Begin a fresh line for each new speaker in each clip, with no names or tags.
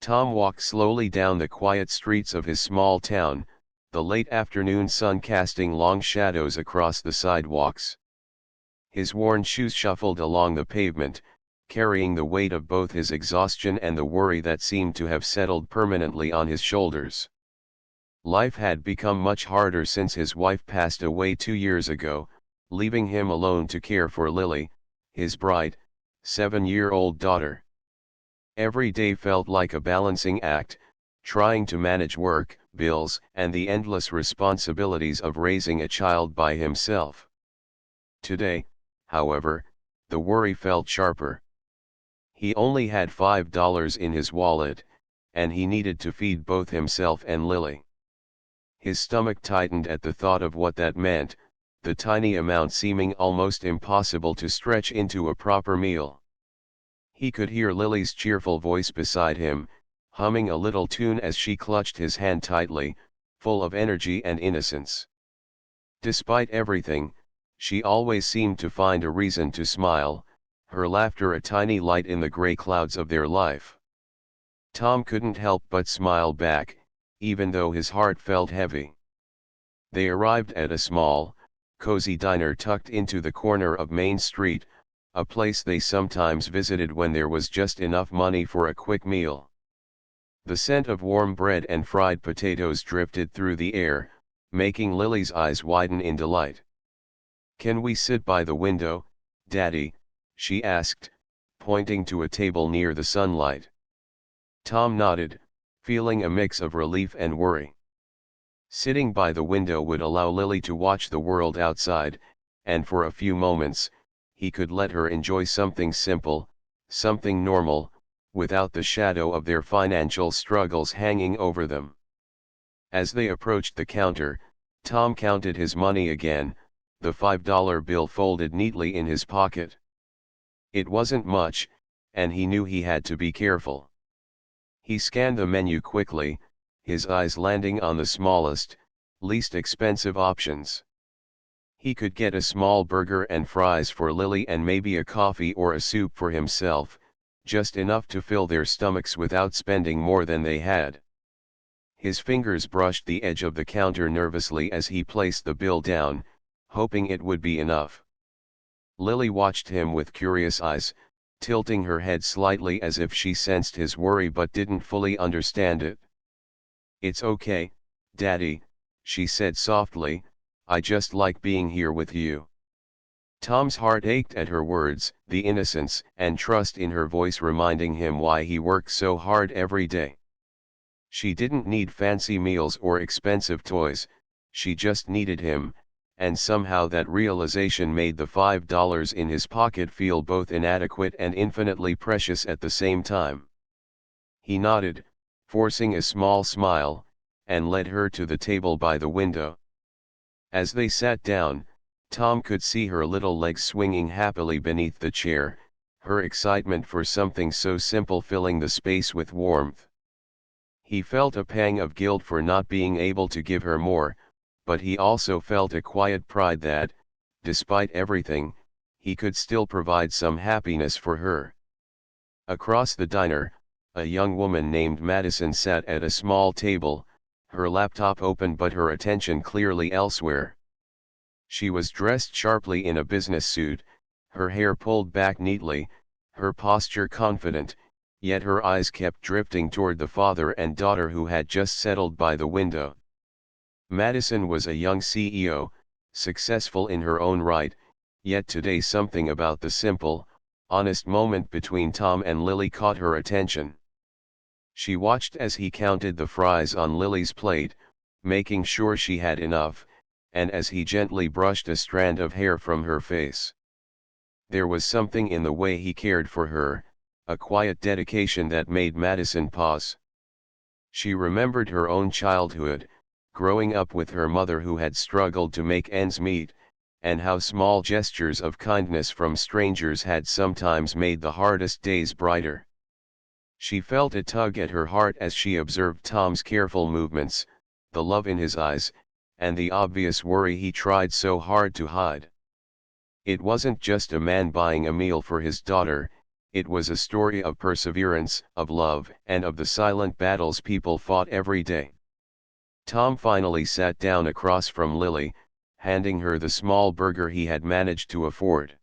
Tom walked slowly down the quiet streets of his small town, the late afternoon sun casting long shadows across the sidewalks. His worn shoes shuffled along the pavement, carrying the weight of both his exhaustion and the worry that seemed to have settled permanently on his shoulders. Life had become much harder since his wife passed away 2 years ago, leaving him alone to care for Lily, his bright, 7-year-old daughter. Every day felt like a balancing act, trying to manage work, bills, and the endless responsibilities of raising a child by himself. Today, however, the worry felt sharper. He only had $5 in his wallet, and he needed to feed both himself and Lily. His stomach tightened at the thought of what that meant, the tiny amount seeming almost impossible to stretch into a proper meal. He could hear Lily's cheerful voice beside him, humming a little tune as she clutched his hand tightly, full of energy and innocence. Despite everything, she always seemed to find a reason to smile, her laughter a tiny light in the gray clouds of their life. Tom couldn't help but smile back, even though his heart felt heavy. They arrived at a small, cozy diner tucked into the corner of Main Street, a place they sometimes visited when there was just enough money for a quick meal. The scent of warm bread and fried potatoes drifted through the air, making Lily's eyes widen in delight. "Can we sit by the window, Daddy?" she asked, pointing to a table near the sunlight. Tom nodded, feeling a mix of relief and worry. Sitting by the window would allow Lily to watch the world outside, and for a few moments, he could let her enjoy something simple, something normal, without the shadow of their financial struggles hanging over them. As they approached the counter, Tom counted his money again, the $5 bill folded neatly in his pocket. It wasn't much, and he knew he had to be careful. He scanned the menu quickly, his eyes landing on the smallest, least expensive options. He could get a small burger and fries for Lily and maybe a coffee or a soup for himself, just enough to fill their stomachs without spending more than they had. His fingers brushed the edge of the counter nervously as he placed the bill down, hoping it would be enough. Lily watched him with curious eyes, tilting her head slightly as if she sensed his worry but didn't fully understand it. "It's okay, Daddy," she said softly, "I just like being here with you." Tom's heart ached at her words, the innocence and trust in her voice reminding him why he worked so hard every day. She didn't need fancy meals or expensive toys, she just needed him, and somehow that realization made the $5 in his pocket feel both inadequate and infinitely precious at the same time. He nodded, forcing a small smile, and led her to the table by the window. As they sat down, Tom could see her little legs swinging happily beneath the chair, her excitement for something so simple filling the space with warmth. He felt a pang of guilt for not being able to give her more, but he also felt a quiet pride that, despite everything, he could still provide some happiness for her. Across the diner, a young woman named Madison sat at a small table, her laptop open but her attention clearly elsewhere. She was dressed sharply in a business suit, her hair pulled back neatly, her posture confident, yet her eyes kept drifting toward the father and daughter who had just settled by the window. Madison was a young CEO, successful in her own right, yet today something about the simple, honest moment between Tom and Lily caught her attention. She watched as he counted the fries on Lily's plate, making sure she had enough, and as he gently brushed a strand of hair from her face. There was something in the way he cared for her, a quiet dedication that made Madison pause. She remembered her own childhood, growing up with her mother who had struggled to make ends meet, and how small gestures of kindness from strangers had sometimes made the hardest days brighter. She felt a tug at her heart as she observed Tom's careful movements, the love in his eyes, and the obvious worry he tried so hard to hide. It wasn't just a man buying a meal for his daughter, It was a story of perseverance, of love, and of the silent battles people fought every day. Tom finally sat down across from Lily, handing her the small burger he had managed to afford.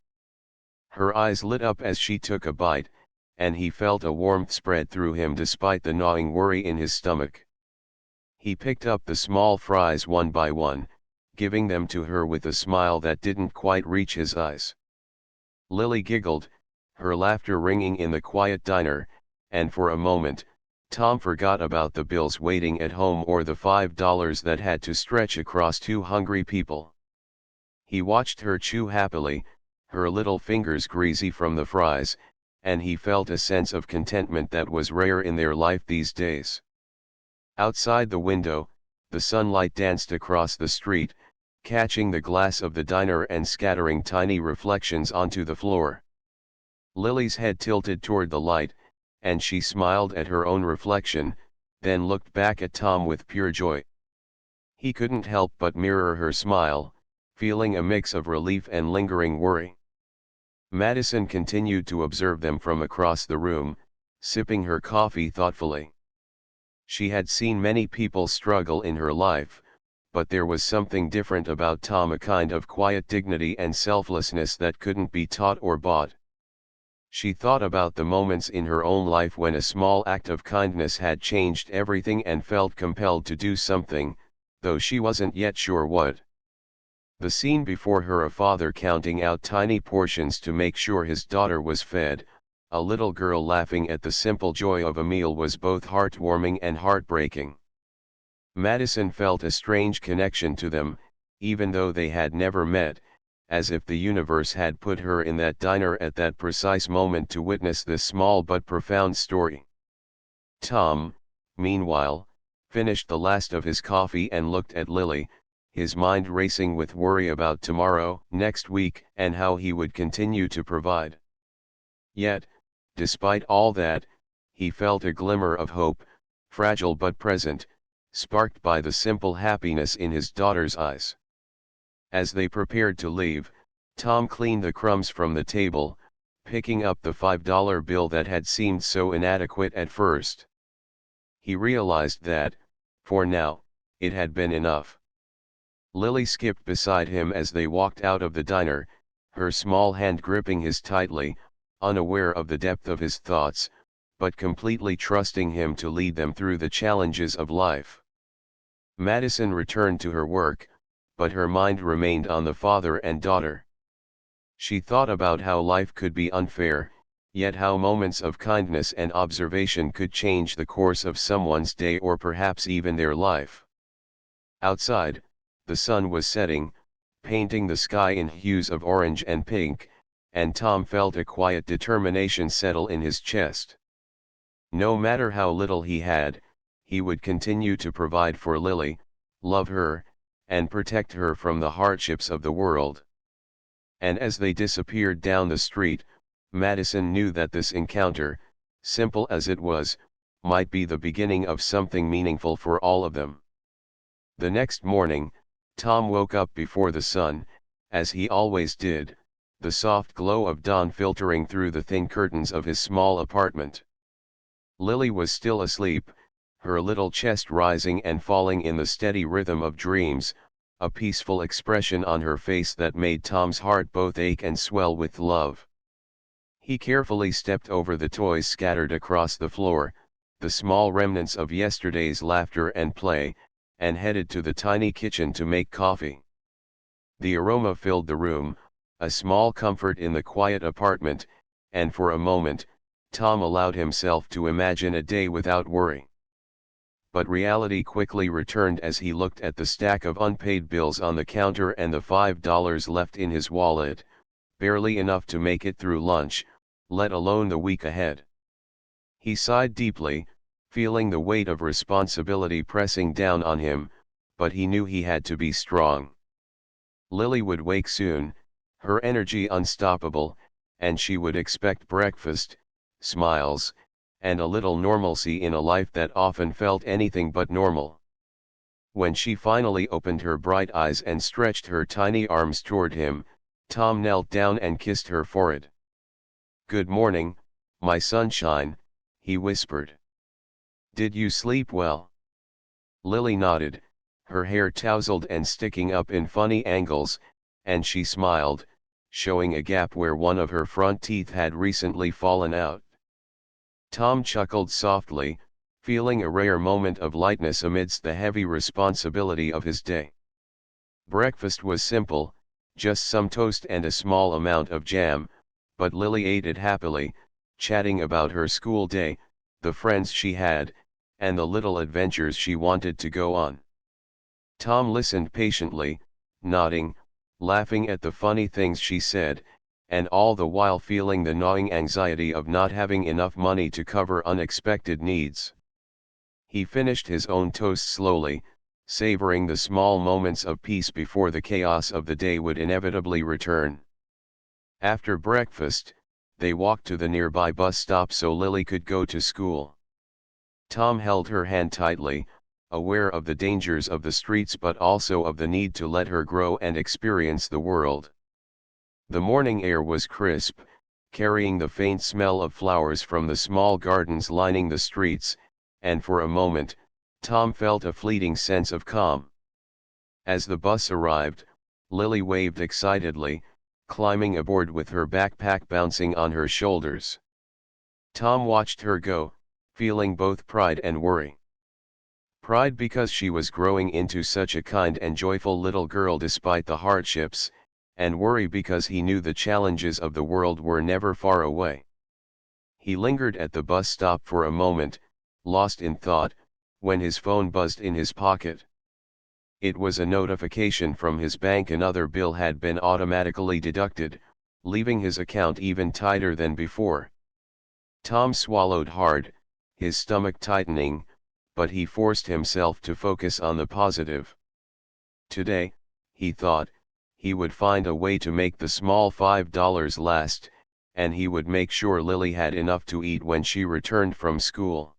Her eyes lit up as she took a bite, and he felt a warmth spread through him despite the gnawing worry in his stomach. He picked up the small fries one by one, giving them to her with a smile that didn't quite reach his eyes. Lily giggled, her laughter ringing in the quiet diner, and for a moment, Tom forgot about the bills waiting at home or the $5 that had to stretch across two hungry people. He watched her chew happily, her little fingers greasy from the fries, and he felt a sense of contentment that was rare in their life these days. Outside the window, the sunlight danced across the street, catching the glass of the diner and scattering tiny reflections onto the floor. Lily's head tilted toward the light, and she smiled at her own reflection, then looked back at Tom with pure joy. He couldn't help but mirror her smile, feeling a mix of relief and lingering worry. Madison continued to observe them from across the room, sipping her coffee thoughtfully. She had seen many people struggle in her life, but there was something different about Tom, a kind of quiet dignity and selflessness that couldn't be taught or bought. She thought about the moments in her own life when a small act of kindness had changed everything and felt compelled to do something, though she wasn't yet sure what. The scene before her, a father counting out tiny portions to make sure his daughter was fed, a little girl laughing at the simple joy of a meal, was both heartwarming and heartbreaking. Madison felt a strange connection to them, even though they had never met, as if the universe had put her in that diner at that precise moment to witness this small but profound story. Tom, meanwhile, finished the last of his coffee and looked at Lily, his mind racing with worry about tomorrow, next week, and how he would continue to provide. Yet, despite all that, he felt a glimmer of hope, fragile but present, sparked by the simple happiness in his daughter's eyes. As they prepared to leave, Tom cleaned the crumbs from the table, picking up the $5 bill that had seemed so inadequate at first. He realized that, for now, it had been enough. Lily skipped beside him as they walked out of the diner, her small hand gripping his tightly, unaware of the depth of his thoughts, but completely trusting him to lead them through the challenges of life. Madison returned to her work, but her mind remained on the father and daughter. She thought about how life could be unfair, yet how moments of kindness and observation could change the course of someone's day or perhaps even their life. Outside, the sun was setting, painting the sky in hues of orange and pink, and Tom felt a quiet determination settle in his chest. No matter how little he had, he would continue to provide for Lily, love her, and protect her from the hardships of the world. And as they disappeared down the street, Madison knew that this encounter, simple as it was, might be the beginning of something meaningful for all of them. The next morning, Tom woke up before the sun, as he always did, the soft glow of dawn filtering through the thin curtains of his small apartment. Lily was still asleep, her little chest rising and falling in the steady rhythm of dreams, a peaceful expression on her face that made Tom's heart both ache and swell with love. He carefully stepped over the toys scattered across the floor, the small remnants of yesterday's laughter and play, and headed to the tiny kitchen to make coffee. The aroma filled the room, a small comfort in the quiet apartment, and for a moment, Tom allowed himself to imagine a day without worry. But reality quickly returned as he looked at the stack of unpaid bills on the counter and the $5 left in his wallet, barely enough to make it through lunch, let alone the week ahead. He sighed deeply, feeling the weight of responsibility pressing down on him, but he knew he had to be strong. Lily would wake soon, her energy unstoppable, and she would expect breakfast, smiles, and a little normalcy in a life that often felt anything but normal. When she finally opened her bright eyes and stretched her tiny arms toward him, Tom knelt down and kissed her forehead. "Good morning, "My sunshine," he whispered. "Did you sleep well?" Lily nodded, her hair tousled and sticking up in funny angles, and she smiled, showing a gap where one of her front teeth had recently fallen out. Tom chuckled softly, feeling a rare moment of lightness amidst the heavy responsibility of his day. Breakfast was simple, just some toast and a small amount of jam, but Lily ate it happily, chatting about her school day, the friends she had, and the little adventures she wanted to go on. Tom listened patiently, nodding, laughing at the funny things she said, and all the while feeling the gnawing anxiety of not having enough money to cover unexpected needs. He finished his own toast slowly, savoring the small moments of peace before the chaos of the day would inevitably return. After breakfast, they walked to the nearby bus stop so Lily could go to school. Tom held her hand tightly, aware of the dangers of the streets but also of the need to let her grow and experience the world. The morning air was crisp, carrying the faint smell of flowers from the small gardens lining the streets, and for a moment, Tom felt a fleeting sense of calm. As the bus arrived, Lily waved excitedly, climbing aboard with her backpack bouncing on her shoulders. Tom watched her go, feeling both pride and worry. Pride because she was growing into such a kind and joyful little girl despite the hardships, and worry because he knew the challenges of the world were never far away. He lingered at the bus stop for a moment, lost in thought, when his phone buzzed in his pocket. It was a notification from his bank. Another bill had been automatically deducted, leaving his account even tighter than before. Tom swallowed hard, his stomach tightening, but he forced himself to focus on the positive. Today, he thought, he would find a way to make the small $5 last, and he would make sure Lily had enough to eat when she returned from school.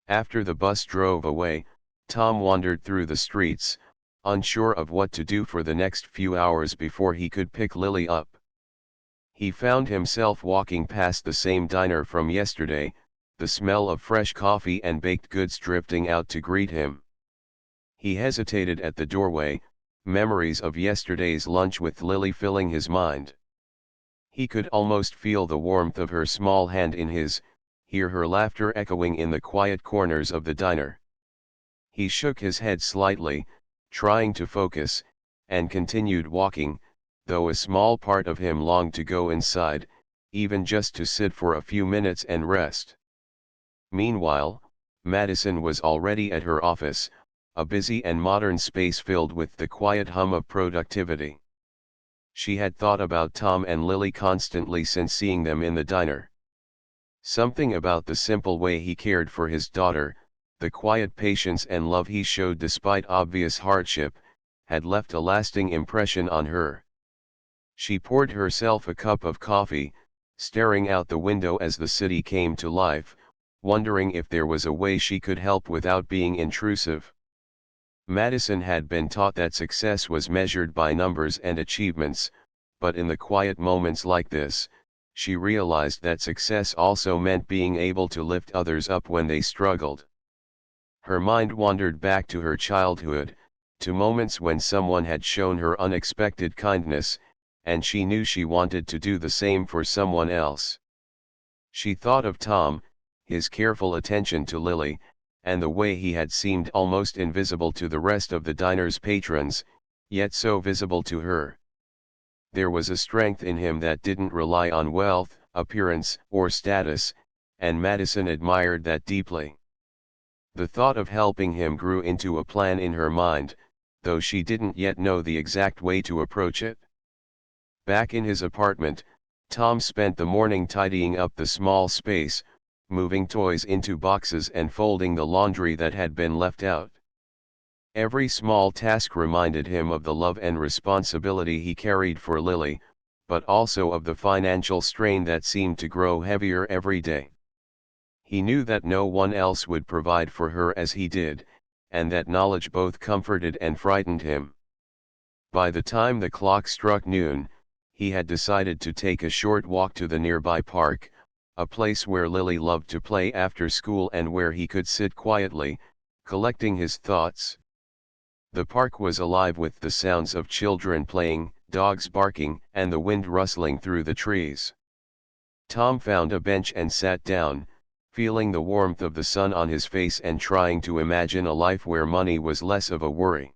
After the bus drove away, Tom wandered through the streets, unsure of what to do for the next few hours before he could pick Lily up. He found himself walking past the same diner from yesterday, the smell of fresh coffee and baked goods drifting out to greet him. He hesitated at the doorway, memories of yesterday's lunch with Lily filling his mind. He could almost feel the warmth of her small hand in his, hear her laughter echoing in the quiet corners of the diner. He shook his head slightly, trying to focus, and continued walking, though a small part of him longed to go inside, even just to sit for a few minutes and rest. Meanwhile, Madison was already at her office, a busy and modern space filled with the quiet hum of productivity. She had thought about Tom and Lily constantly since seeing them in the diner. Something about the simple way he cared for his daughter, the quiet patience and love he showed despite obvious hardship, had left a lasting impression on her. She poured herself a cup of coffee, staring out the window as the city came to life, wondering if there was a way she could help without being intrusive. Madison had been taught that success was measured by numbers and achievements, but in the quiet moments like this, she realized that success also meant being able to lift others up when they struggled. Her mind wandered back to her childhood, to moments when someone had shown her unexpected kindness, and she knew she wanted to do the same for someone else. She thought of Tom, his careful attention to Lily, and the way he had seemed almost invisible to the rest of the diner's patrons, yet so visible to her. There was a strength in him that didn't rely on wealth, appearance, or status, and Madison admired that deeply. The thought of helping him grew into a plan in her mind, though she didn't yet know the exact way to approach it. Back in his apartment, Tom spent the morning tidying up the small space, moving toys into boxes and folding the laundry that had been left out. Every small task reminded him of the love and responsibility he carried for Lily, but also of the financial strain that seemed to grow heavier every day. He knew that no one else would provide for her as he did, and that knowledge both comforted and frightened him. By the time the clock struck noon, he had decided to take a short walk to the nearby park, a place where Lily loved to play after school and where he could sit quietly, collecting his thoughts. The park was alive with the sounds of children playing, dogs barking, and the wind rustling through the trees. Tom found a bench and sat down, feeling the warmth of the sun on his face and trying to imagine a life where money was less of a worry.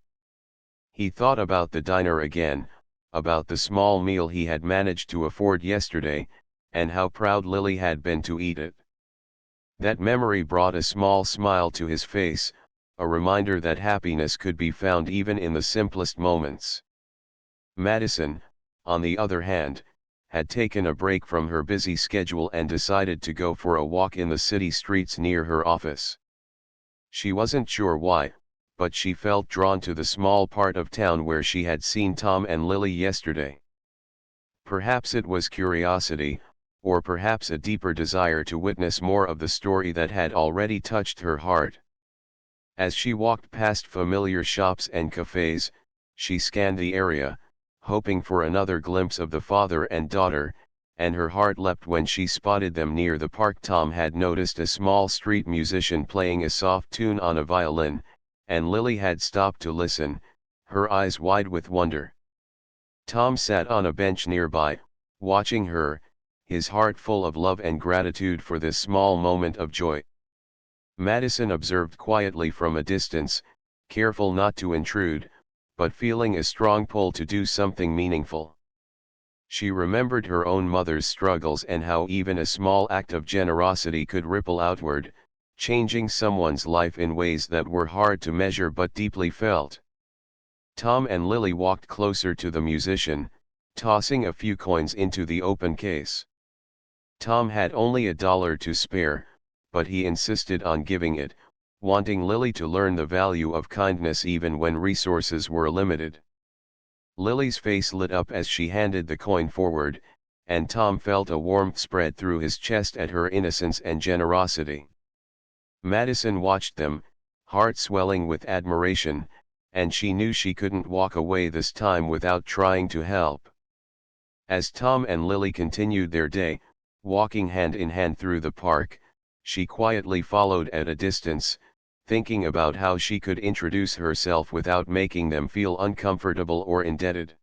He thought about the diner again, about the small meal he had managed to afford yesterday, and how proud Lily had been to eat it. That memory brought a small smile to his face, a reminder that happiness could be found even in the simplest moments. Madison, on the other hand, had taken a break from her busy schedule and decided to go for a walk in the city streets near her office. She wasn't sure why, but she felt drawn to the small part of town where she had seen Tom and Lily yesterday. Perhaps it was curiosity, or perhaps a deeper desire to witness more of the story that had already touched her heart. As she walked past familiar shops and cafes, she scanned the area, hoping for another glimpse of the father and daughter, and her heart leapt when she spotted them near the park. Tom had noticed a small street musician playing a soft tune on a violin, and Lily had stopped to listen, her eyes wide with wonder. Tom sat on a bench nearby, watching her, his heart full of love and gratitude for this small moment of joy. Madison observed quietly from a distance, careful not to intrude, but feeling a strong pull to do something meaningful. She remembered her own mother's struggles and how even a small act of generosity could ripple outward, changing someone's life in ways that were hard to measure but deeply felt. Tom and Lily walked closer to the musician, tossing a few coins into the open case. Tom had only $1 to spare, but he insisted on giving it, wanting Lily to learn the value of kindness even when resources were limited. Lily's face lit up as she handed the coin forward, and Tom felt a warmth spread through his chest at her innocence and generosity. Madison watched them, heart swelling with admiration, and she knew she couldn't walk away this time without trying to help. As Tom and Lily continued their day, walking hand in hand through the park, she quietly followed at a distance, thinking about how she could introduce herself without making them feel uncomfortable or indebted.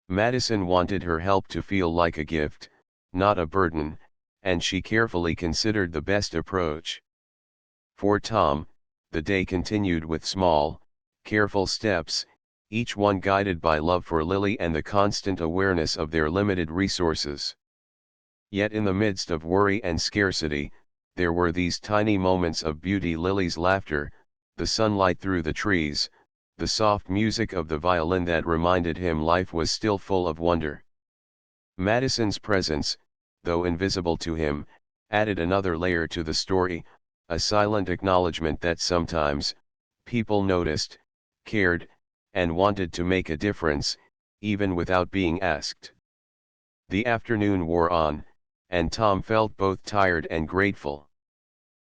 Madison wanted her help to feel like a gift, not a burden, and she carefully considered the best approach. For Tom, the day continued with small, careful steps, each one guided by love for Lily and the constant awareness of their limited resources. Yet in the midst of worry and scarcity, there were these tiny moments of beauty: Lily's laughter, the sunlight through the trees, the soft music of the violin that reminded him life was still full of wonder. Madison's presence, though invisible to him, added another layer to the story, a silent acknowledgement that sometimes, people noticed, cared, and wanted to make a difference, even without being asked. The afternoon wore on, and Tom felt both tired and grateful.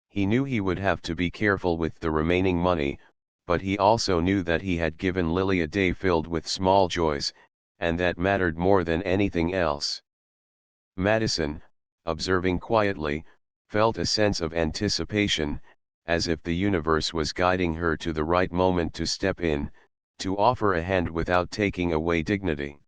He knew he would have to be careful with the remaining money, but he also knew that he had given Lily a day filled with small joys, and that mattered more than anything else. Madison, observing quietly, felt a sense of anticipation, as if the universe was guiding her to the right moment to step in, to offer a hand without taking away dignity.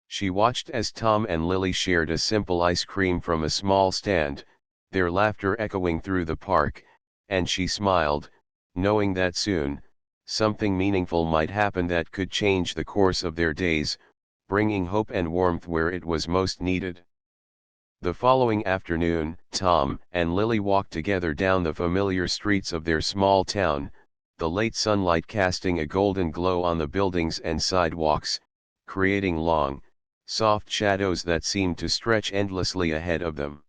She watched as Tom and Lily shared a simple ice cream from a small stand, their laughter echoing through the park, and she smiled, knowing that soon, something meaningful might happen that could change the course of their days, bringing hope and warmth where it was most needed. The following afternoon, Tom and Lily walked together down the familiar streets of their small town, the late sunlight casting a golden glow on the buildings and sidewalks, creating long, soft shadows that seemed to stretch endlessly ahead of them.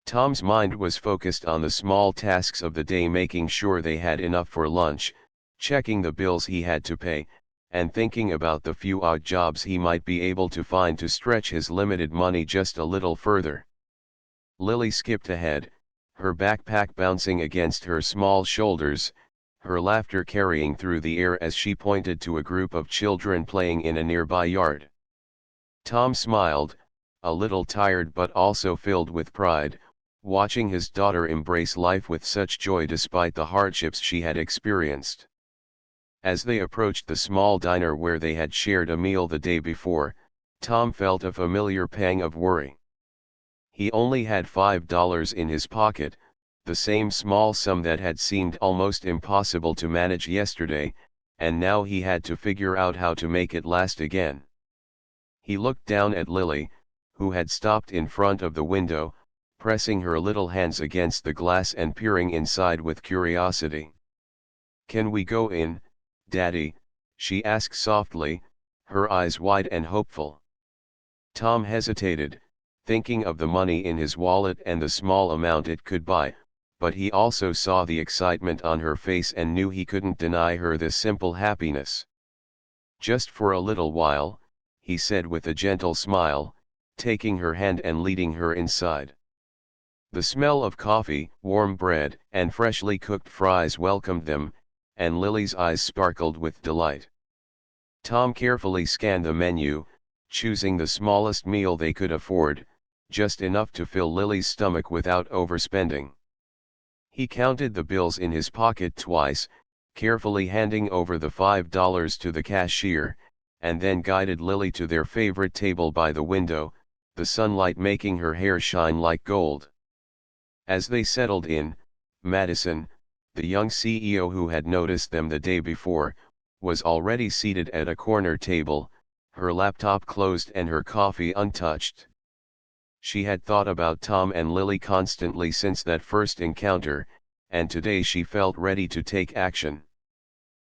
Tom's mind was focused on the small tasks of the day, making sure they had enough for lunch, checking the bills he had to pay, and thinking about the few odd jobs he might be able to find to stretch his limited money just a little further. Lily skipped ahead, her backpack bouncing against her small shoulders, her laughter carrying through the air as she pointed to a group of children playing in a nearby yard. Tom smiled, a little tired but also filled with pride, watching his daughter embrace life with such joy despite the hardships she had experienced. As they approached the small diner where they had shared a meal the day before, Tom felt a familiar pang of worry. He only had $5 in his pocket, the same small sum that had seemed almost impossible to manage yesterday, and now he had to figure out how to make it last again. He looked down at Lily, who had stopped in front of the window, pressing her little hands against the glass and peering inside with curiosity. "Can we go in, Daddy?" she asked softly, her eyes wide and hopeful. Tom hesitated, thinking of the money in his wallet and the small amount it could buy, but he also saw the excitement on her face and knew he couldn't deny her this simple happiness. "Just for a little while," he said with a gentle smile, taking her hand and leading her inside. The smell of coffee, warm bread, and freshly cooked fries welcomed them, and Lily's eyes sparkled with delight. Tom carefully scanned the menu, choosing the smallest meal they could afford, just enough to fill Lily's stomach without overspending. He counted the bills in his pocket twice, carefully handing over the $5 to the cashier, and then guided Lily to their favorite table by the window, the sunlight making her hair shine like gold. As they settled in, Madison, the young CEO who had noticed them the day before, was already seated at a corner table, her laptop closed and her coffee untouched. She had thought about Tom and Lily constantly since that first encounter, and today she felt ready to take action.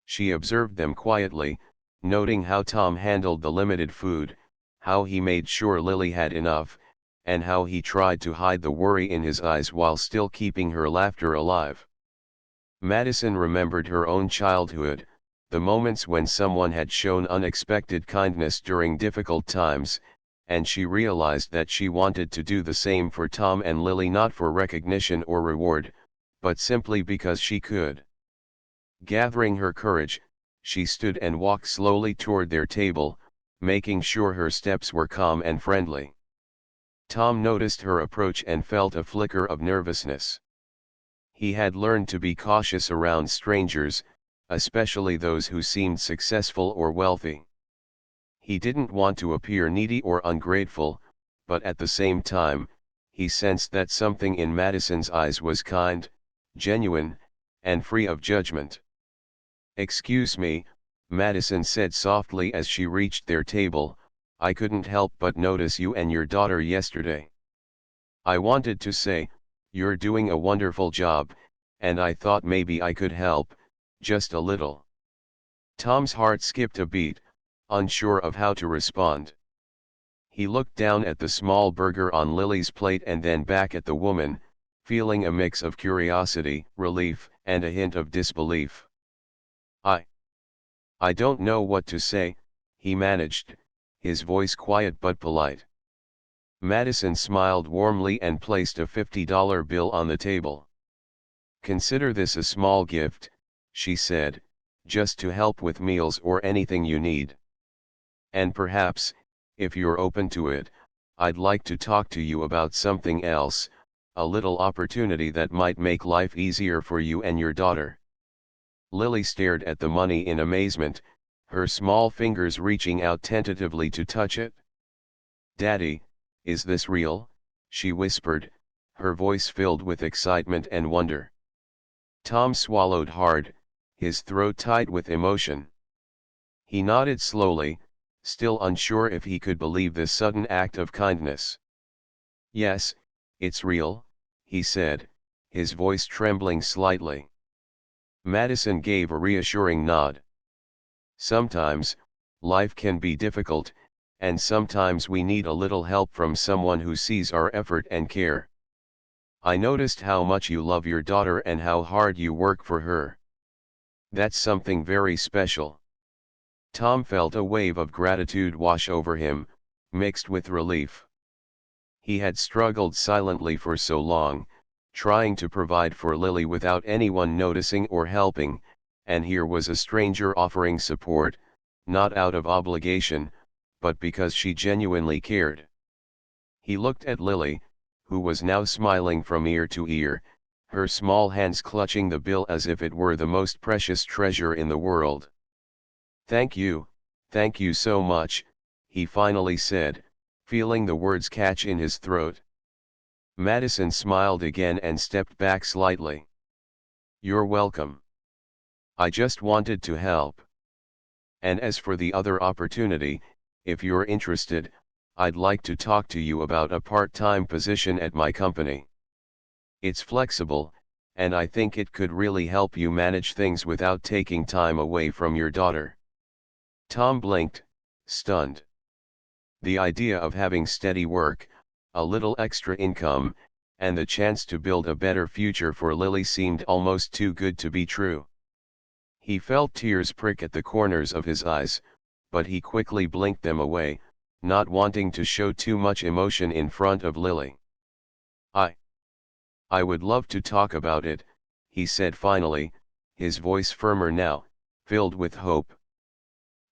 She observed them quietly, noting how Tom handled the limited food, how he made sure Lily had enough, and how he tried to hide the worry in his eyes while still keeping her laughter alive. Madison remembered her own childhood, the moments when someone had shown unexpected kindness during difficult times, and she realized that she wanted to do the same for Tom and Lily, not for recognition or reward, but simply because she could. Gathering her courage, she stood and walked slowly toward their table, making sure her steps were calm and friendly. Tom noticed her approach and felt a flicker of nervousness. He had learned to be cautious around strangers, especially those who seemed successful or wealthy. He didn't want to appear needy or ungrateful, but at the same time, he sensed that something in Madison's eyes was kind, genuine, and free of judgment. "Excuse me," Madison said softly as she reached their table, "I couldn't help but notice you and your daughter yesterday. I wanted to say, you're doing a wonderful job, and I thought maybe I could help, just a little." Tom's heart skipped a beat, unsure of how to respond. He looked down at the small burger on Lily's plate and then back at the woman, feeling a mix of curiosity, relief, and a hint of disbelief. I don't know what to say," he managed, his voice quiet but polite. Madison smiled warmly and placed a $50 bill on the table. "Consider this a small gift," she said, "just to help with meals or anything you need. And perhaps, if you're open to it, I'd like to talk to you about something else, a little opportunity that might make life easier for you and your daughter." Lily stared at the money in amazement, her small fingers reaching out tentatively to touch it. "Daddy, is this real?" she whispered, her voice filled with excitement and wonder. Tom swallowed hard, his throat tight with emotion. He nodded slowly, still unsure if he could believe this sudden act of kindness. "Yes, it's real," he said, his voice trembling slightly. Madison gave a reassuring nod. "Sometimes, life can be difficult, and sometimes we need a little help from someone who sees our effort and care. I noticed how much you love your daughter and how hard you work for her. That's something very special." Tom felt a wave of gratitude wash over him, mixed with relief. He had struggled silently for so long, trying to provide for Lily without anyone noticing or helping, and here was a stranger offering support, not out of obligation, but because she genuinely cared. He looked at Lily, who was now smiling from ear to ear, her small hands clutching the bill as if it were the most precious treasure in the world. Thank you so much," he finally said, feeling the words catch in his throat. Madison smiled again and stepped back slightly. "You're welcome. I just wanted to help. And as for the other opportunity, if you're interested, I'd like to talk to you about a part-time position at my company. It's flexible, and I think it could really help you manage things without taking time away from your daughter." Tom blinked, stunned. The idea of having steady work, a little extra income, and the chance to build a better future for Lily seemed almost too good to be true. He felt tears prick at the corners of his eyes, but he quickly blinked them away, not wanting to show too much emotion in front of Lily. I would love to talk about it," he said finally, his voice firmer now, filled with hope.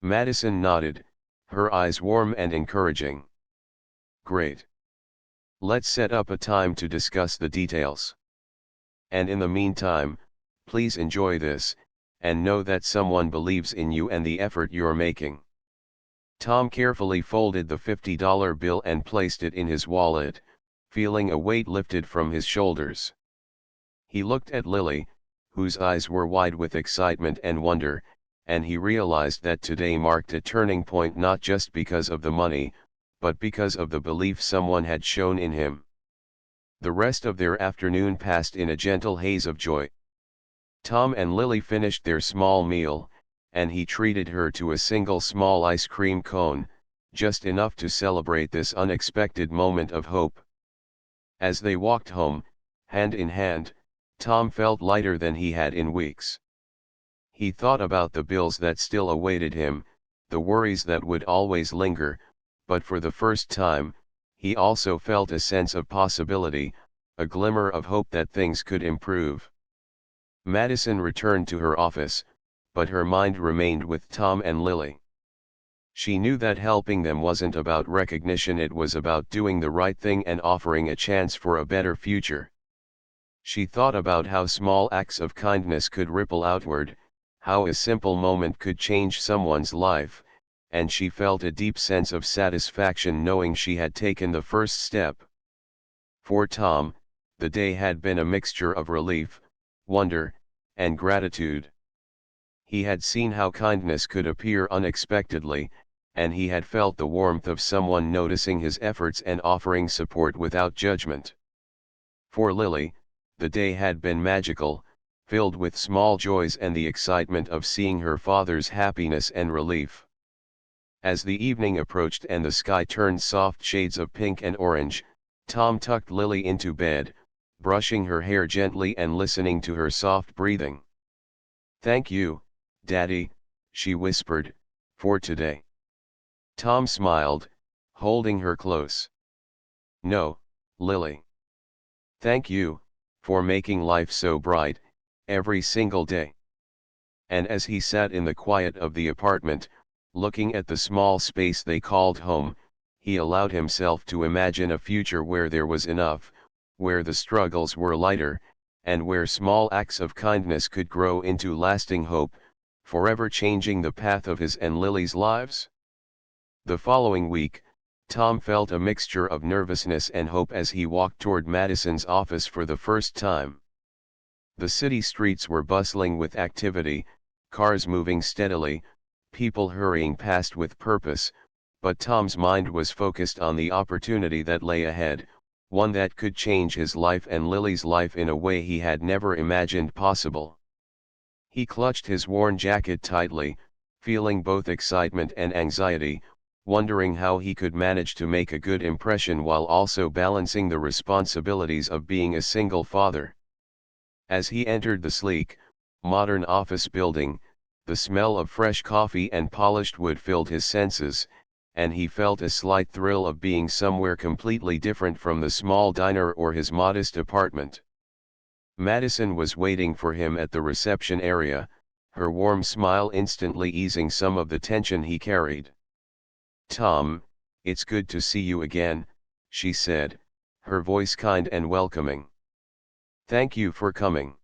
Madison nodded, her eyes warm and encouraging. "Great. Let's set up a time to discuss the details. And in the meantime, please enjoy this, and know that someone believes in you and the effort you're making." Tom carefully folded the $50 bill and placed it in his wallet, feeling a weight lifted from his shoulders. He looked at Lily, whose eyes were wide with excitement and wonder, and he realized that today marked a turning point not just because of the money, but because of the belief someone had shown in him. The rest of their afternoon passed in a gentle haze of joy. Tom and Lily finished their small meal, and he treated her to a single small ice cream cone, just enough to celebrate this unexpected moment of hope. As they walked home, hand in hand, Tom felt lighter than he had in weeks. He thought about the bills that still awaited him, the worries that would always linger, but for the first time, he also felt a sense of possibility, a glimmer of hope that things could improve. Madison returned to her office, but her mind remained with Tom and Lily. She knew that helping them wasn't about recognition, it was about doing the right thing and offering a chance for a better future. She thought about how small acts of kindness could ripple outward, how a simple moment could change someone's life, and she felt a deep sense of satisfaction knowing she had taken the first step. For Tom, the day had been a mixture of relief, wonder, and gratitude. He had seen how kindness could appear unexpectedly, and he had felt the warmth of someone noticing his efforts and offering support without judgment. For Lily, the day had been magical, filled with small joys and the excitement of seeing her father's happiness and relief. As the evening approached and the sky turned soft shades of pink and orange, Tom tucked Lily into bed, brushing her hair gently and listening to her soft breathing. "Thank you, Daddy," she whispered, "for today." Tom smiled, holding her close. "No, Lily. Thank you, for making life so bright, every single day." And as he sat in the quiet of the apartment, looking at the small space they called home, he allowed himself to imagine a future where there was enough, where the struggles were lighter, and where small acts of kindness could grow into lasting hope, forever changing the path of his and Lily's lives. The following week, Tom felt a mixture of nervousness and hope as he walked toward Madison's office for the first time. The city streets were bustling with activity, cars moving steadily, people hurrying past with purpose, but Tom's mind was focused on the opportunity that lay ahead, one that could change his life and Lily's life in a way he had never imagined possible. He clutched his worn jacket tightly, feeling both excitement and anxiety, wondering how he could manage to make a good impression while also balancing the responsibilities of being a single father. As he entered the sleek, modern office building, the smell of fresh coffee and polished wood filled his senses, and he felt a slight thrill of being somewhere completely different from the small diner or his modest apartment. Madison was waiting for him at the reception area, her warm smile instantly easing some of the tension he carried. "Tom, it's good to see you again," she said, her voice kind and welcoming. "Thank you for coming."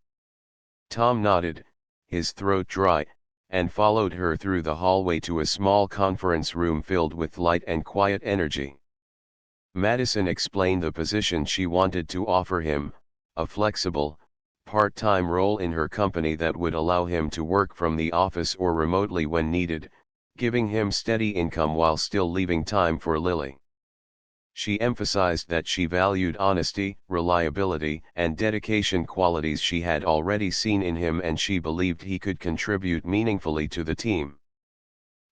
Tom nodded, his throat dry, and followed her through the hallway to a small conference room filled with light and quiet energy. Madison explained the position she wanted to offer him, a flexible, part-time role in her company that would allow him to work from the office or remotely when needed, giving him steady income while still leaving time for Lily. She emphasized that she valued honesty, reliability, and dedication, qualities she had already seen in him, and she believed he could contribute meaningfully to the team.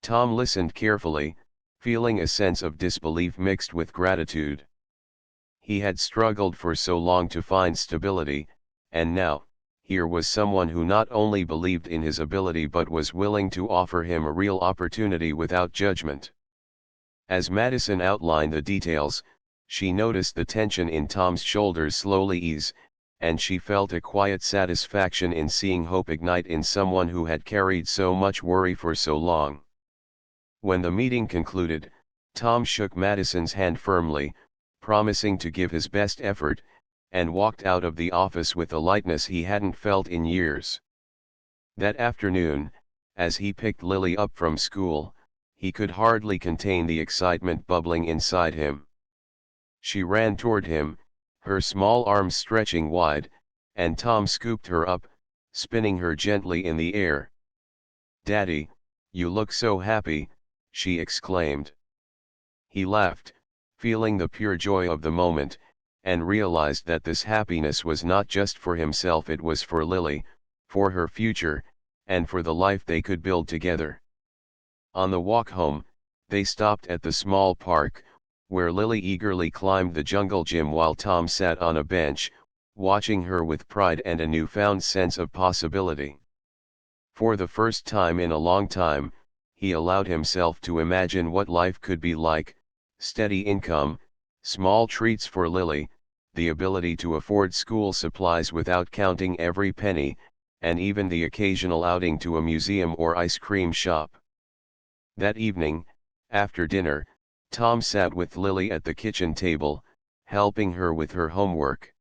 Tom listened carefully, feeling a sense of disbelief mixed with gratitude. He had struggled for so long to find stability, and now, here was someone who not only believed in his ability but was willing to offer him a real opportunity without judgment. As Madison outlined the details, she noticed the tension in Tom's shoulders slowly ease, and she felt a quiet satisfaction in seeing hope ignite in someone who had carried so much worry for so long. When the meeting concluded, Tom shook Madison's hand firmly, promising to give his best effort, and walked out of the office with a lightness he hadn't felt in years. That afternoon, as he picked Lily up from school, he could hardly contain the excitement bubbling inside him. She ran toward him, her small arms stretching wide, and Tom scooped her up, spinning her gently in the air. "Daddy, you look so happy," she exclaimed. He laughed, feeling the pure joy of the moment, and realized that this happiness was not just for himself, it was for Lily, for her future, and for the life they could build together. On the walk home, they stopped at the small park, where Lily eagerly climbed the jungle gym while Tom sat on a bench, watching her with pride and a newfound sense of possibility. For the first time in a long time, he allowed himself to imagine what life could be like: steady income, small treats for Lily, the ability to afford school supplies without counting every penny, and even the occasional outing to a museum or ice cream shop. That evening, after dinner, Tom sat with Lily at the kitchen table, helping her with her homework.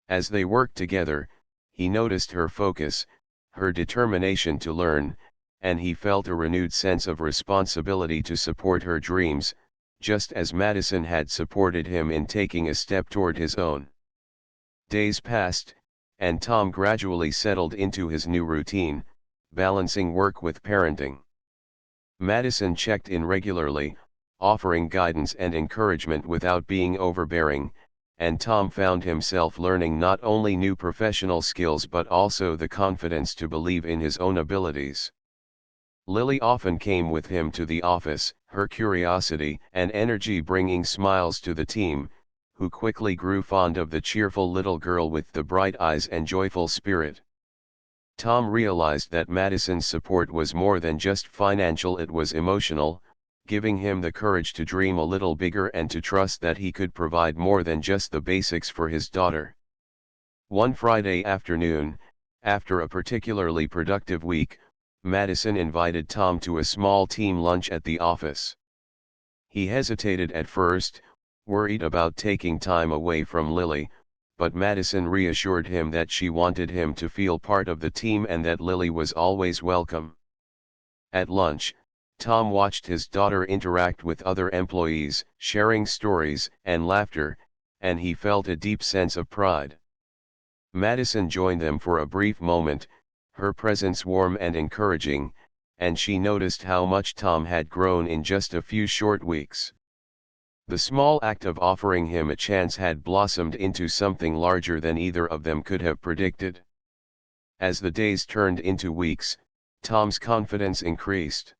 As they worked together, he noticed her focus, her determination to learn, and he felt a renewed sense of responsibility to support her dreams, just as Madison had supported him in taking a step toward his own. Days passed, and Tom gradually settled into his new routine, balancing work with parenting. Madison checked in regularly, offering guidance and encouragement without being overbearing, and Tom found himself learning not only new professional skills but also the confidence to believe in his own abilities. Lily often came with him to the office, her curiosity and energy bringing smiles to the team, who quickly grew fond of the cheerful little girl with the bright eyes and joyful spirit. Tom realized that Madison's support was more than just financial, it was emotional, giving him the courage to dream a little bigger and to trust that he could provide more than just the basics for his daughter. One Friday afternoon, after a particularly productive week, Madison invited Tom to a small team lunch at the office. He hesitated at first, worried about taking time away from Lily, but Madison reassured him that she wanted him to feel part of the team and that Lily was always welcome. At lunch, Tom watched his daughter interact with other employees, sharing stories and laughter, and he felt a deep sense of pride. Madison joined them for a brief moment, her presence warm and encouraging, and she noticed how much Tom had grown in just a few short weeks. The small act of offering him a chance had blossomed into something larger than either of them could have predicted. As the days turned into weeks, Tom's confidence increased.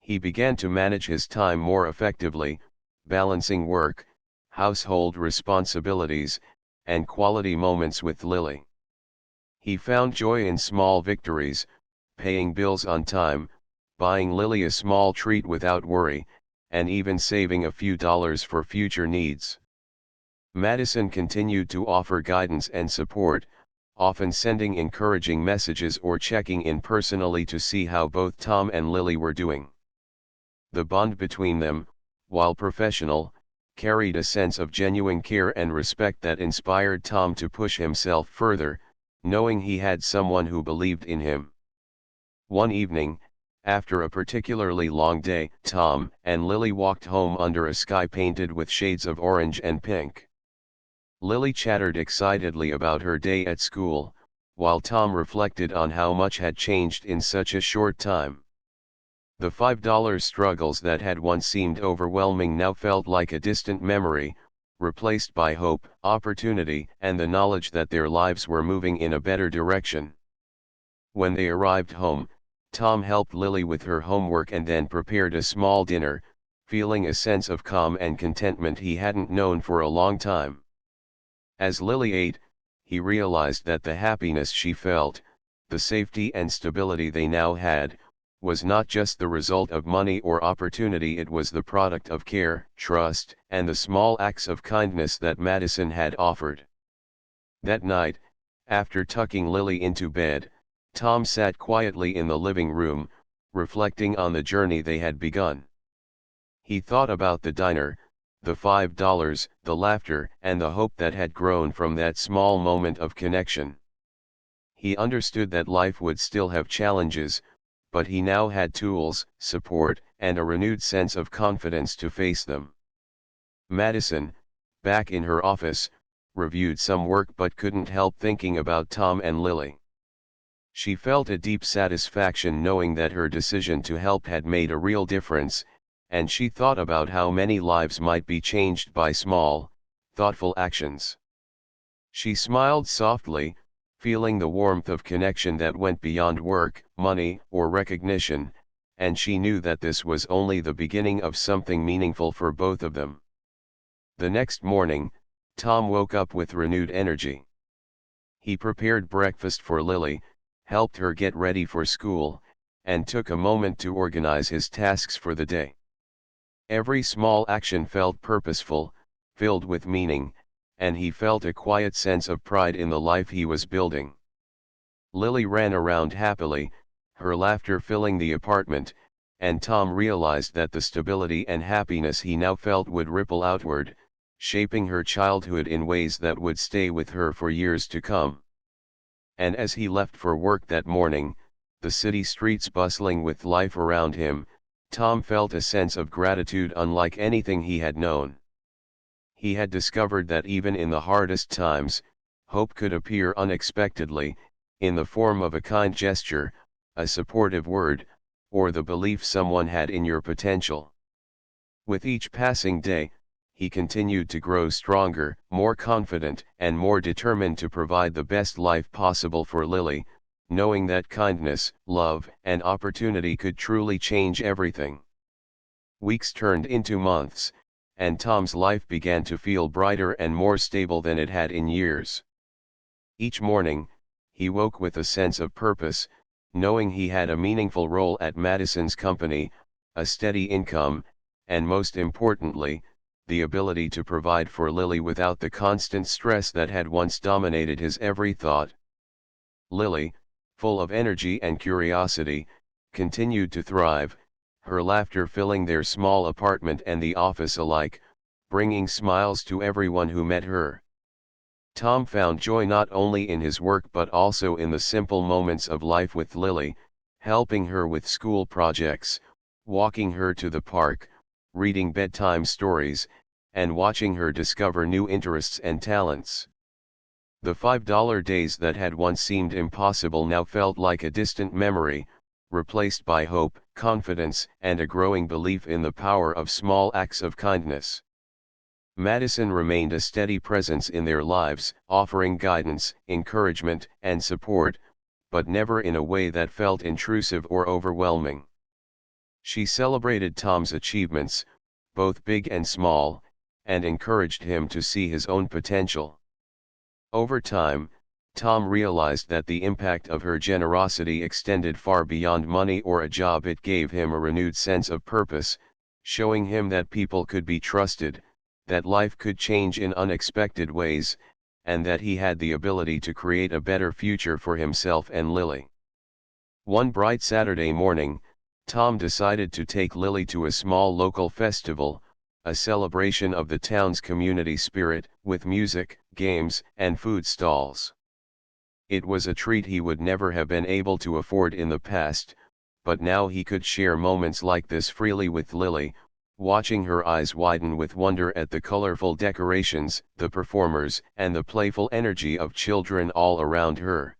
He began to manage his time more effectively, balancing work, household responsibilities, and quality moments with Lily. He found joy in small victories, paying bills on time, buying Lily a small treat without worry, and even saving a few dollars for future needs. Madison continued to offer guidance and support, often sending encouraging messages or checking in personally to see how both Tom and Lily were doing. The bond between them, while professional, carried a sense of genuine care and respect that inspired Tom to push himself further, knowing he had someone who believed in him. One evening, after a particularly long day, Tom and Lily walked home under a sky painted with shades of orange and pink. Lily chattered excitedly about her day at school, while Tom reflected on how much had changed in such a short time. The $5 struggles that had once seemed overwhelming now felt like a distant memory, replaced by hope, opportunity, and the knowledge that their lives were moving in a better direction. When they arrived home, Tom helped Lily with her homework and then prepared a small dinner, feeling a sense of calm and contentment he hadn't known for a long time. As Lily ate, he realized that the happiness she felt, the safety and stability they now had, was not just the result of money or opportunity. It was the product of care, trust, and the small acts of kindness that Madison had offered. That night, after tucking Lily into bed, Tom sat quietly in the living room, reflecting on the journey they had begun. He thought about the diner, the $5, the laughter, and the hope that had grown from that small moment of connection. He understood that life would still have challenges, but he now had tools, support, and a renewed sense of confidence to face them. Madison, back in her office, reviewed some work but couldn't help thinking about Tom and Lily. She felt a deep satisfaction knowing that her decision to help had made a real difference, and she thought about how many lives might be changed by small, thoughtful actions. She smiled softly, feeling the warmth of connection that went beyond work, money, or recognition, and she knew that this was only the beginning of something meaningful for both of them. The next morning, Tom woke up with renewed energy. He prepared breakfast for Lily, helped her get ready for school, and took a moment to organize his tasks for the day. Every small action felt purposeful, filled with meaning, and he felt a quiet sense of pride in the life he was building. Lily ran around happily, her laughter filling the apartment, and Tom realized that the stability and happiness he now felt would ripple outward, shaping her childhood in ways that would stay with her for years to come. And as he left for work that morning, the city streets bustling with life around him, Tom felt a sense of gratitude unlike anything he had known. He had discovered that even in the hardest times, hope could appear unexpectedly, in the form of a kind gesture, a supportive word, or the belief someone had in your potential. With each passing day, he continued to grow stronger, more confident, and more determined to provide the best life possible for Lily, knowing that kindness, love, and opportunity could truly change everything. Weeks turned into months, and Tom's life began to feel brighter and more stable than it had in years. Each morning, he woke with a sense of purpose, knowing he had a meaningful role at Madison's company, a steady income, and most importantly, the ability to provide for Lily without the constant stress that had once dominated his every thought. Lily, full of energy and curiosity, continued to thrive, her laughter filling their small apartment and the office alike, bringing smiles to everyone who met her. Tom found joy not only in his work but also in the simple moments of life with Lily, helping her with school projects, walking her to the park, reading bedtime stories, and watching her discover new interests and talents. The $5 days that had once seemed impossible now felt like a distant memory, replaced by hope, confidence, and a growing belief in the power of small acts of kindness. Madison remained a steady presence in their lives, offering guidance, encouragement, and support, but never in a way that felt intrusive or overwhelming. She celebrated Tom's achievements, both big and small, and encouraged him to see his own potential. Over time, Tom realized that the impact of her generosity extended far beyond money or a job. It gave him a renewed sense of purpose, showing him that people could be trusted, that life could change in unexpected ways, and that he had the ability to create a better future for himself and Lily. One bright Saturday morning, Tom decided to take Lily to a small local festival, a celebration of the town's community spirit, with music, games, and food stalls. It was a treat he would never have been able to afford in the past, but now he could share moments like this freely with Lily, watching her eyes widen with wonder at the colorful decorations, the performers, and the playful energy of children all around her.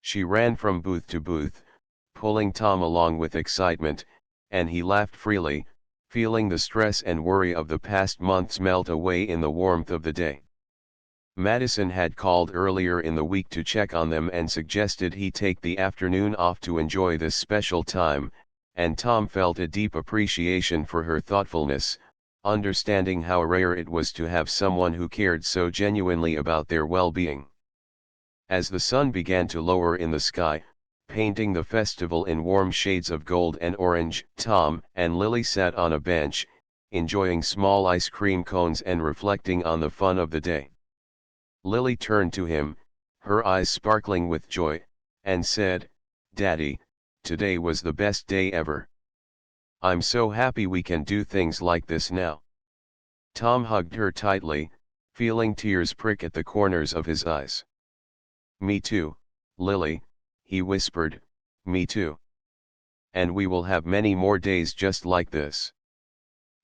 She ran from booth to booth, pulling Tom along with excitement, and he laughed freely, feeling the stress and worry of the past months melt away in the warmth of the day. Madison had called earlier in the week to check on them and suggested he take the afternoon off to enjoy this special time, and Tom felt a deep appreciation for her thoughtfulness, understanding how rare it was to have someone who cared so genuinely about their well-being. As the sun began to lower in the sky, painting the festival in warm shades of gold and orange, Tom and Lily sat on a bench, enjoying small ice cream cones and reflecting on the fun of the day. Lily turned to him, her eyes sparkling with joy, and said, "Daddy, today was the best day ever. I'm so happy we can do things like this now." Tom hugged her tightly, feeling tears prick at the corners of his eyes. "Me too, Lily," he whispered, "me too. And we will have many more days just like this."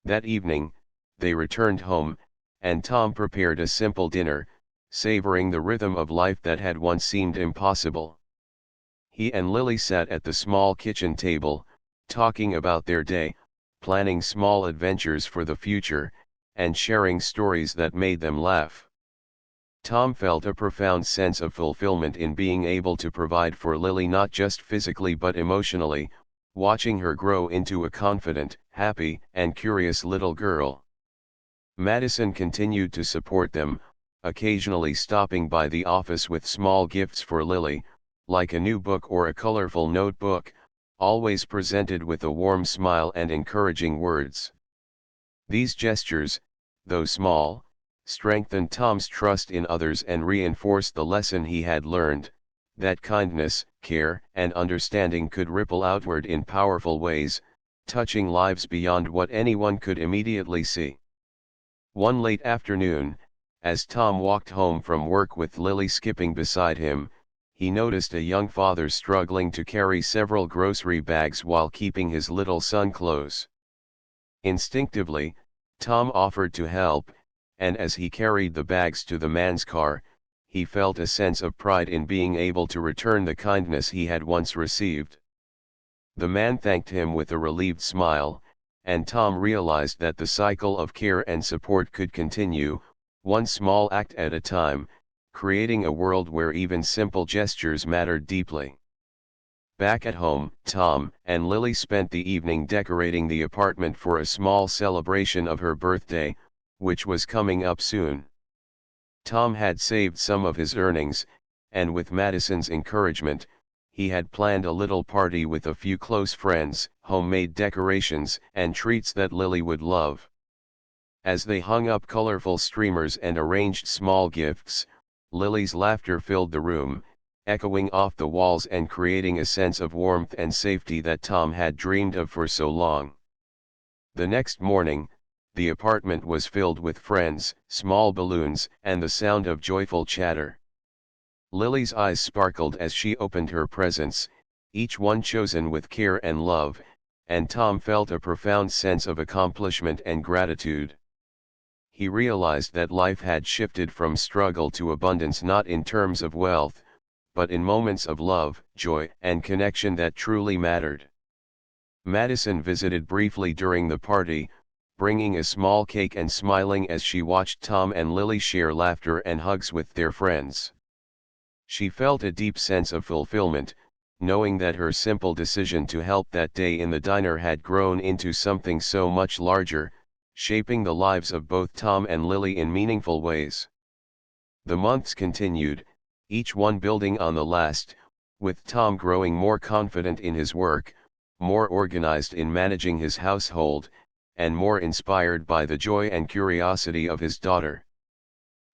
That evening, they returned home, and Tom prepared a simple dinner, savoring the rhythm of life that had once seemed impossible. He and Lily sat at the small kitchen table, talking about their day, planning small adventures for the future, and sharing stories that made them laugh. Tom felt a profound sense of fulfillment in being able to provide for Lily not just physically but emotionally, watching her grow into a confident, happy, and curious little girl. Madison continued to support them, occasionally stopping by the office with small gifts for Lily, like a new book or a colorful notebook, always presented with a warm smile and encouraging words. These gestures, though small, strengthened Tom's trust in others and reinforced the lesson he had learned, that kindness, care, and understanding could ripple outward in powerful ways, touching lives beyond what anyone could immediately see. One late afternoon, as Tom walked home from work with Lily skipping beside him, he noticed a young father struggling to carry several grocery bags while keeping his little son close. Instinctively, Tom offered to help, and as he carried the bags to the man's car, he felt a sense of pride in being able to return the kindness he had once received. The man thanked him with a relieved smile, and Tom realized that the cycle of care and support could continue, one small act at a time, creating a world where even simple gestures mattered deeply. Back at home, Tom and Lily spent the evening decorating the apartment for a small celebration of her birthday, which was coming up soon. Tom had saved some of his earnings, and with Madison's encouragement, he had planned a little party with a few close friends, homemade decorations, and treats that Lily would love. As they hung up colorful streamers and arranged small gifts, Lily's laughter filled the room, echoing off the walls and creating a sense of warmth and safety that Tom had dreamed of for so long. The next morning, the apartment was filled with friends, small balloons, and the sound of joyful chatter. Lily's eyes sparkled as she opened her presents, each one chosen with care and love, and Tom felt a profound sense of accomplishment and gratitude. He realized that life had shifted from struggle to abundance not in terms of wealth, but in moments of love, joy, and connection that truly mattered. Madison visited briefly during the party, bringing a small cake and smiling as she watched Tom and Lily share laughter and hugs with their friends. She felt a deep sense of fulfillment, knowing that her simple decision to help that day in the diner had grown into something so much larger, shaping the lives of both Tom and Lily in meaningful ways. The months continued, each one building on the last, with Tom growing more confident in his work, more organized in managing his household, and more inspired by the joy and curiosity of his daughter.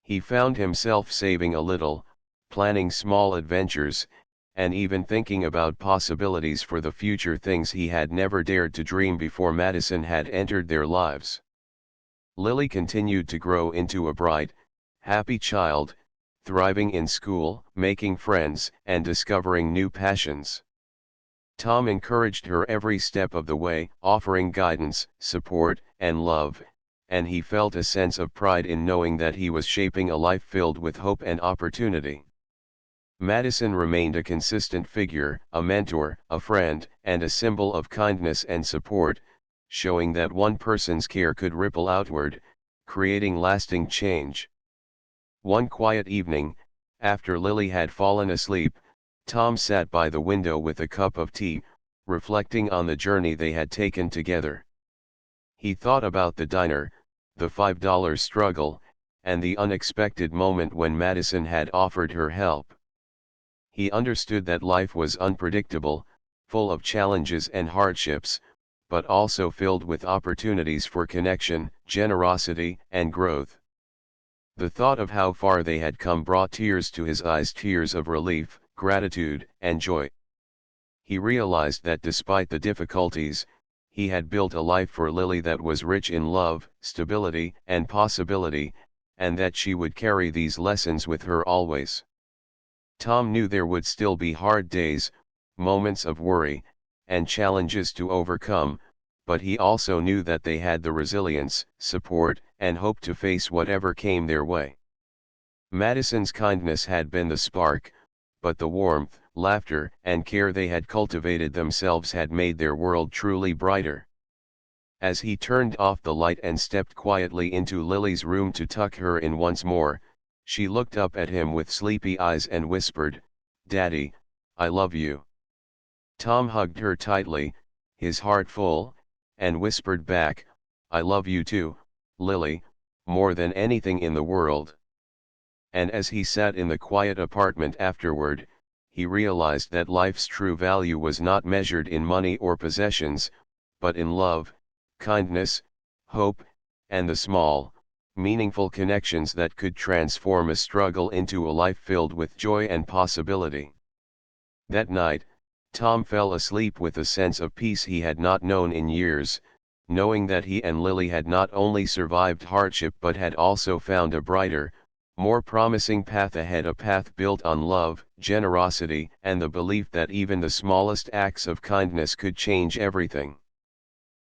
He found himself saving a little, planning small adventures, and even thinking about possibilities for the future, things he had never dared to dream before Madison had entered their lives. Lily continued to grow into a bright, happy child, thriving in school, making friends, and discovering new passions. Tom encouraged her every step of the way, offering guidance, support, and love, and he felt a sense of pride in knowing that he was shaping a life filled with hope and opportunity. Madison remained a consistent figure, a mentor, a friend, and a symbol of kindness and support, showing that one person's care could ripple outward, creating lasting change. One quiet evening, after Lily had fallen asleep, Tom sat by the window with a cup of tea, reflecting on the journey they had taken together. He thought about the diner, the $5 struggle, and the unexpected moment when Madison had offered her help. He understood that life was unpredictable, full of challenges and hardships, but also filled with opportunities for connection, generosity, and growth. The thought of how far they had come brought tears to his eyes, tears of relief, gratitude, and joy. He realized that despite the difficulties, he had built a life for Lily that was rich in love, stability, and possibility, and that she would carry these lessons with her always. Tom knew there would still be hard days, moments of worry, and challenges to overcome, but he also knew that they had the resilience, support, and hope to face whatever came their way. Madison's kindness had been the spark, but the warmth, laughter, and care they had cultivated themselves had made their world truly brighter. As he turned off the light and stepped quietly into Lily's room to tuck her in once more, she looked up at him with sleepy eyes and whispered, "Daddy, I love you." Tom hugged her tightly, his heart full, and whispered back, "I love you too, Lily, more than anything in the world." And as he sat in the quiet apartment afterward, he realized that life's true value was not measured in money or possessions, but in love, kindness, hope, and the small, meaningful connections that could transform a struggle into a life filled with joy and possibility. That night, Tom fell asleep with a sense of peace he had not known in years, knowing that he and Lily had not only survived hardship but had also found a brighter, more promising path ahead, a path built on love, generosity, and the belief that even the smallest acts of kindness could change everything.